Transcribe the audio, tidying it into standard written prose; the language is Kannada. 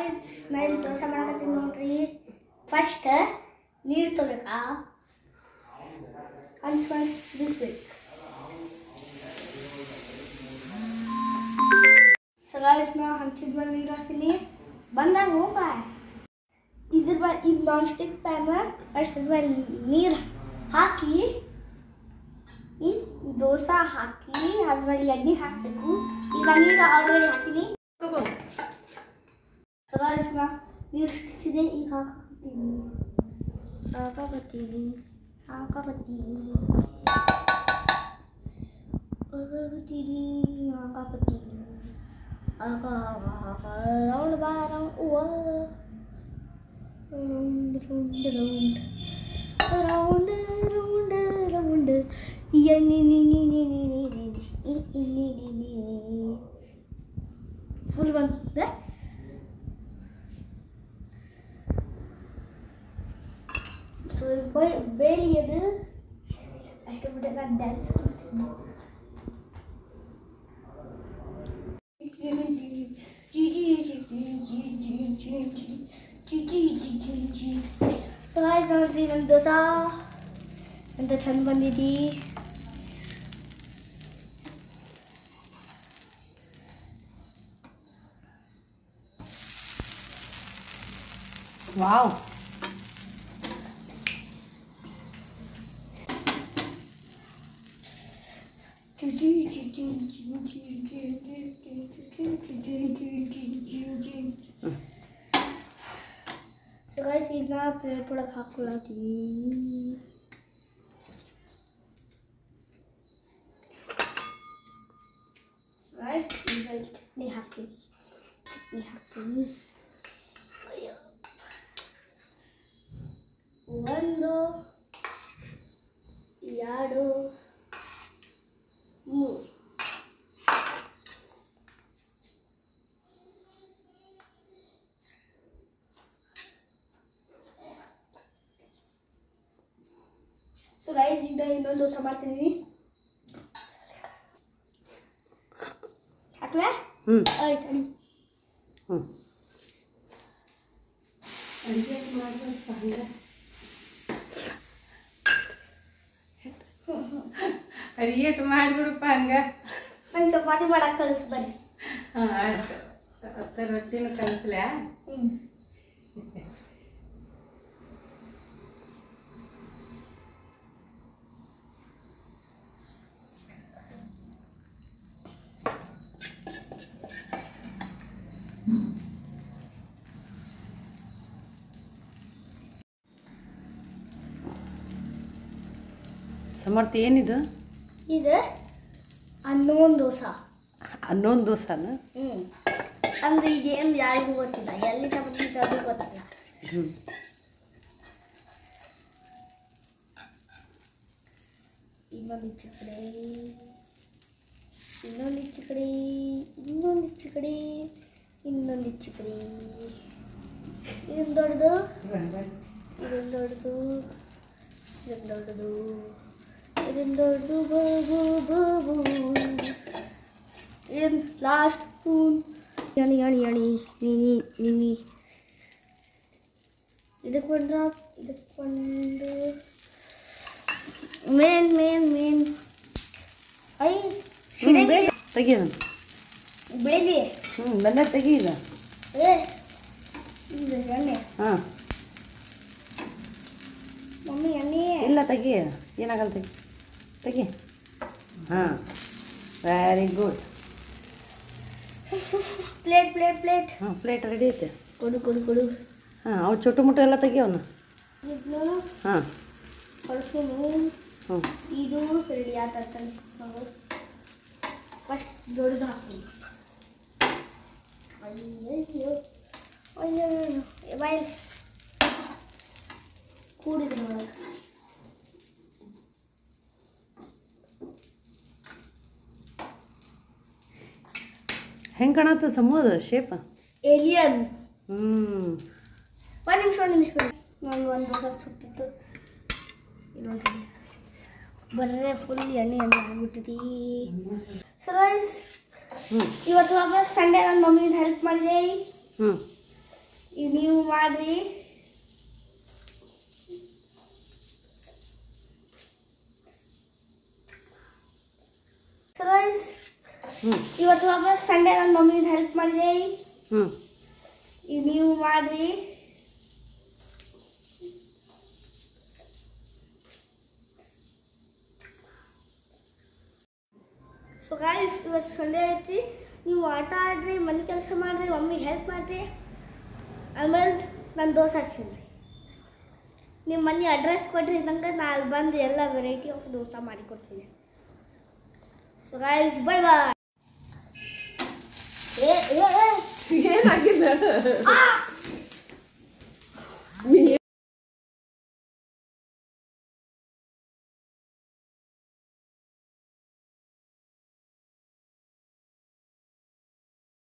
ಗಾಯ್ಸ್ ನಾನು ದೋಸೆ ಮಾಡಕತ್ತೀನಿ ನೋಡ್ರಿ. ಫಸ್ಟ್ ನೀರು ತೊಗೊಬೇಕಾ ಹಂಚ್ಕೊಂಡು ಬಿಡಿಸ್ಬೇಕು. ಸೊ ಗಾಯ್ಸ್ ನಾ ಹಂಚಿದ್ಮೇಲೆ ನೀರು ಹಾಕ್ತೀನಿ. ಬಂದಾಗ ಹೋಗ ಇದು ನಾನ್ ಸ್ಟಿಕ್ ಪ್ಯಾನ್ ಅಷ್ಟ್ಮೇಲೆ ನೀರು ಹಾಕಿ ಈ ದೋಸೆ ಹಾಕಿ ಅದ್ಮೇಲೆ ಎಣ್ಣೆ ಹಾಕಬೇಕು. ಈಗ ನೀರು ಆಲ್ರೆಡಿ ಹಾಕಿನಿ. ಸೊ ಗಾಯ್ಸ್ ನಾ ನೀರು ಸಿಕ್ಕಿದೆ. ಈಗ ಹಾಕತ್ತೀನಿ ರೌಂಡ್ ಬಾ ರೌಂಡ್ ಫುಲ್ ಬಂದಿದೆ. ಸೊ ಬೇರೆ ಅದು ಅಷ್ಟು ಬಿಟ್ಟರೆ ನಾನು ಡ್ಯಾನ್ಸ್ ಮಾಡ್ತೀನಿ. ನೋಡ್ರಿ ನನ್ನ ದೋಸೆ ಅಂತ ಚಂದ ಬಂದಿದ್ದಿ. ವಾವ್, ಸೊ ಗೈಸ್ ಈಗ ಪ್ಲೇಟ್ ಒಳಗೆ ಹಾಕ್ಕೊಳತ್ತೀವಿ. ಗೈಸ್ ಈಗ ಚಟ್ನಿ ಹಾಕ್ತೀವಿ. ಒಂದು ಎರಡು ಮೂರು. ಸೊ ಗೈಸ್ ಈಗ ಇನ್ನೊಂದು ದೋಸೆ ಮಾಡ್ತೀನಿ. ಹಾಕ್ಲಾ? ಆಯ್ತು ಅಡಿಗೆ ಮಾಡಿಬಿಡಪ್ಪ ಹಂಗ. ನಂಗೆ ಚಪಾತಿ ಮಾಡಕ್ಕೆ ಕಲಿಸ್ ಬನ್ನಿ. ಹಾಂ ಆಯ್ತು. ರೊಟ್ಟಿನ ಕಲಿಸ್ಲ್ಯಾ? ಸಮರ್ಥ ಏನಿದು? ಇದು ಅನ್ನೊಂದು ದೋಸೆ. ಅನ್ನೊಂದು ದೋಸೆನ? ಅಂದ್ರೆ ಇದೇನು ಯಾರಿಗೂ ಗೊತ್ತಿಲ್ಲ, ಎಲ್ಲಿ ತಗೊಂಡಿದ್ದು ಅದು ಗೊತ್ತಿಲ್ಲ. ಇನ್ನೊಂದು ಈಚೆ ಕಡೆ, ಇನ್ನೊಂದು ಈಚೆ ಕಡೆ, ಇನ್ನೊಂದು ಈಚೆ ಕಡೆ, ಇನ್ನೊಂದು ಈಚೆ ಕಡೆ. ಇದೊಂದು ದೊಡ್ಡದು, ಇದೊಂದು ದೊಡ್ಡದು, ಇದೊಂದು ದೊಡ್ಡದು, ಇದೊಂದು ದೊಡ್ಡದು, ಬಾಬು ಬಾಬು. ಇದೊಂದು ಲಾಸ್ಟ್ ಸ್ಪೂನ್. ಎಣಿ ಎಣಿ ಎಣಿ ನೀನಿ ನೀನಿ. ಇದಕ್ಕೆ ಒಂದು ಮೇನ್ ಮೇನ್ ಮೇನ್ ಐ ತೆಗೀದ ಬೇಲಿ. ಬೆಲ್ಲ ತೆಗೀದ. ಇದು ಎಣ್ಣೆ. ಹಾಂ ಮಮ್ಮಿ ಎಣ್ಣೆ ಇಲ್ಲ ತೆಗಿ, ಏನಾಗಲ್ಲ ತೆಗಿ. ಹಾಂ very good. Plate plate plate. ಹಾಂ ಪ್ಲೇಟ್ ರೆಡಿ ಐತೆ. ಕೊಡು ಕೊಡು ಕೊಡು. ಹಾಂ ಅವು ಚೋಟು ಮುಟ್ಟು ಎಲ್ಲ ತೆಗಿಯವನು. ಇದನ್ನು ಹಾಂ ಕಳ್ಸೋನು. ಹ್ಞೂ ಇದು ರೆಡಿ ಆತ ನಾವು ಫಸ್ಟ್ ದೊಡ್ಡದು ಹಾಕಿ. ಅಯ್ಯಯ್ಯೋ ಅಯ್ಯೋ ಬಾಯ್ ಕೂಡಿದ್ರು ಒಳಗೆ. ಹೆಂಗೆ ಕಾಣತ್ತ ಸಮೂಹ ಶೇಪ? ಏಲಿಯನ್. ಒಂದು ನಿಮಿಷ ನಾನು ಒಂದು ದೋಸೆ ಸುಟ್ಟಿತ್ತು. ಇನ್ನೊಂದು ಬರ್ರೆ ಫುಲ್ ಎಣ್ಣೆ ಆಗಿಬಿಟ್ಟಿದೆ. ಸೊ ಗೈಸ್ ಇವತ್ತು ವಾಪಸ್ ಸಂಡೇ ನನ್ನ ಮಮ್ಮಿನ ಹೆಲ್ಪ್ ಮಾಡಿದೆ. ಮಾಡಿರಿ. ಸೊ ಗೈಸ್ ಹ್ಞೂ ಇವತ್ತು ವಾಪಸ್ ಸಂಡೇ ನನ್ನ ಮಮ್ಮಿನ ಹೆಲ್ಪ್ ಮಾಡಿದೆ. ಹ್ಞೂ ಈಗ ನೀವು ಮಾಡಿರಿ. ಸೊ ಗೈಸ್ ಇವತ್ತು ಸಂಡೇ ಐತಿ. ನೀವು ಆಟ ಆಡ್ರಿ, ಮನೆ ಕೆಲಸ ಮಾಡಿರಿ, ಮಮ್ಮಿಗೆ ಹೆಲ್ಪ್ ಮಾಡಿರಿ. ಆಮೇಲೆ ನನ್ನ ದೋಸೆ ತಿನ್ನಿರಿ. ನಿಮ್ಮ ಮನೆ ಅಡ್ರೆಸ್ ಕೊಡ್ರಿ ನಂಗೆ, ನಾನು ಬಂದು ಎಲ್ಲ ವೆರೈಟಿ ಆಫ್ ದೋಸೆ ಮಾಡಿಕೊಡ್ತೀನಿ. So guys bye bye. ಏನಾಗಿದೆ ಆ